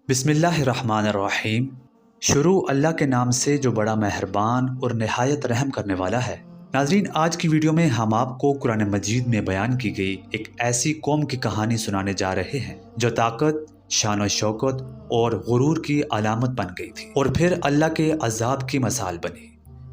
بسم اللہ الرحمن الرحیم۔ شروع اللہ کے نام سے جو بڑا مہربان اور نہایت رحم کرنے والا ہے۔ ناظرین، آج کی ویڈیو میں ہم آپ کو قرآن مجید میں بیان کی گئی ایک ایسی قوم کی کہانی سنانے جا رہے ہیں جو طاقت، شان و شوکت اور غرور کی علامت بن گئی تھی اور پھر اللہ کے عذاب کی مثال بنی۔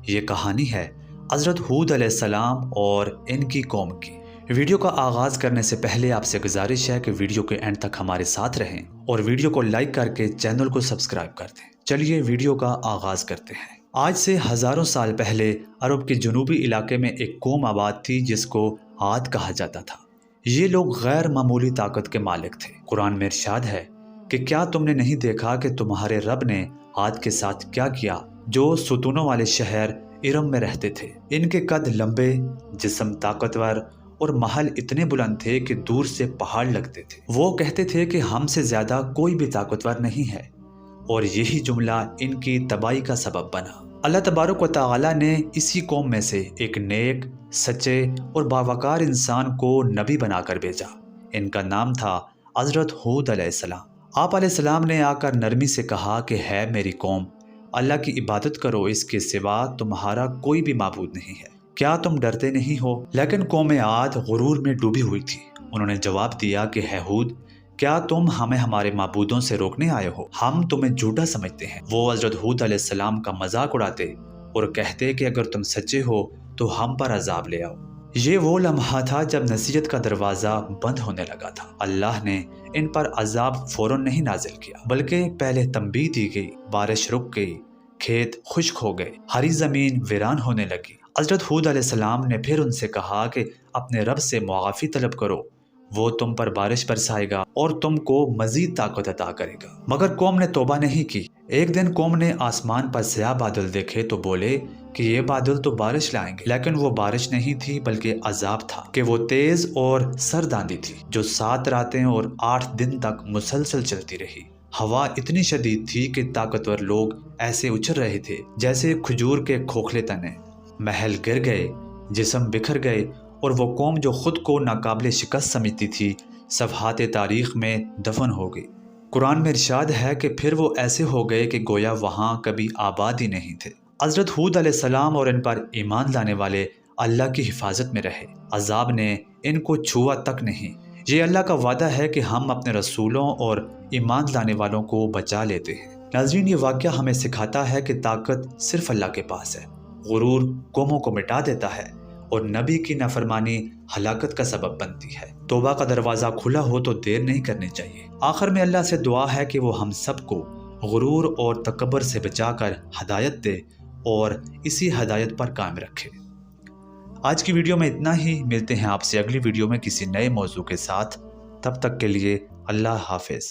یہ کہانی ہے حضرت ہود علیہ السلام اور ان کی قوم کی۔ ویڈیو کا آغاز کرنے سے پہلے آپ سے گزارش ہے کہ ویڈیو کے اینڈ تک ہمارے ساتھ رہیں اور ویڈیو کو لائک کر کے چینل کو سبسکرائب کر دیں۔ چلیے ویڈیو کا آغاز کرتے ہیں۔ آج سے ہزاروں سال پہلے عرب کے جنوبی علاقے میں ایک قوم آباد تھی جس کو عاد کہا جاتا تھا۔ یہ لوگ غیر معمولی طاقت کے مالک تھے۔ قرآن میں ارشاد ہے کہ کیا تم نے نہیں دیکھا کہ تمہارے رب نے عاد کے ساتھ کیا کیا جو ستونوں والے شہر ارم میں رہتے تھے۔ ان کے قد لمبے، جسم طاقتور اور محل اتنے بلند تھے کہ دور سے پہاڑ لگتے تھے۔ وہ کہتے تھے کہ ہم سے زیادہ کوئی بھی طاقتور نہیں ہے، اور یہی جملہ ان کی تباہی کا سبب بنا۔ اللہ تبارک و تعالی نے اسی قوم میں سے ایک نیک، سچے اور باوقار انسان کو نبی بنا کر بھیجا۔ ان کا نام تھا حضرت ہود علیہ السلام۔ آپ علیہ السلام نے آ کر نرمی سے کہا کہ ہے میری قوم، اللہ کی عبادت کرو، اس کے سوا تمہارا کوئی بھی معبود نہیں ہے۔ کیا تم ڈرتے نہیں ہو؟ لیکن قوم عاد غرور میں ڈوبی ہوئی تھی۔ انہوں نے جواب دیا کہ ہے ہود، کیا تم ہمیں ہمارے معبودوں سے روکنے آئے ہو؟ ہم تمہیں جھوٹا سمجھتے ہیں۔ وہ حضرت ہود علیہ السلام کا مذاق اڑاتے اور کہتے کہ اگر تم سچے ہو تو ہم پر عذاب لے آؤ۔ یہ وہ لمحہ تھا جب نصیحت کا دروازہ بند ہونے لگا تھا۔ اللہ نے ان پر عذاب فوراً نہیں نازل کیا، بلکہ پہلے تنبیہ دی گئی، بارش رک گئی، کھیت خشک ہو گئے، ہری زمین ویران ہونے لگی۔ حضرت ہود علیہ السلام نے پھر ان سے کہا کہ اپنے رب سے معافی طلب کرو، وہ تم پر بارش برسائے گا اور تم کو مزید طاقت عطا کرے گا۔ مگر قوم نے توبہ نہیں کی۔ ایک دن قوم نے آسمان پر سیاہ بادل دیکھے تو بولے کہ یہ بادل تو بارش لائیں گے، لیکن وہ بارش نہیں تھی بلکہ عذاب تھا کہ وہ تیز اور سرد آندھی تھی جو 7 راتیں اور 8 دن تک مسلسل چلتی رہی۔ ہوا اتنی شدید تھی کہ طاقتور لوگ ایسے اچھل رہے تھے جیسے کھجور کے کھوکھلے تنے۔ محل گر گئے، جسم بکھر گئے، اور وہ قوم جو خود کو ناقابل شکست سمجھتی تھی صفحات تاریخ میں دفن ہو گئی۔ قرآن میں ارشاد ہے کہ پھر وہ ایسے ہو گئے کہ گویا وہاں کبھی آباد ہی نہیں تھے۔ حضرت ہود علیہ السلام اور ان پر ایمان لانے والے اللہ کی حفاظت میں رہے۔ عذاب نے ان کو چھوا تک نہیں۔ یہ اللہ کا وعدہ ہے کہ ہم اپنے رسولوں اور ایمان لانے والوں کو بچا لیتے ہیں۔ ناظرین، یہ واقعہ ہمیں سکھاتا ہے کہ طاقت صرف اللہ کے پاس ہے۔ غرور قوموں کو مٹا دیتا ہے اور نبی کی نافرمانی ہلاکت کا سبب بنتی ہے۔ توبہ کا دروازہ کھلا ہو تو دیر نہیں کرنی چاہیے۔ آخر میں اللہ سے دعا ہے کہ وہ ہم سب کو غرور اور تکبر سے بچا کر ہدایت دے اور اسی ہدایت پر قائم رکھے۔ آج کی ویڈیو میں اتنا ہی۔ ملتے ہیں آپ سے اگلی ویڈیو میں کسی نئے موضوع کے ساتھ۔ تب تک کے لیے اللہ حافظ۔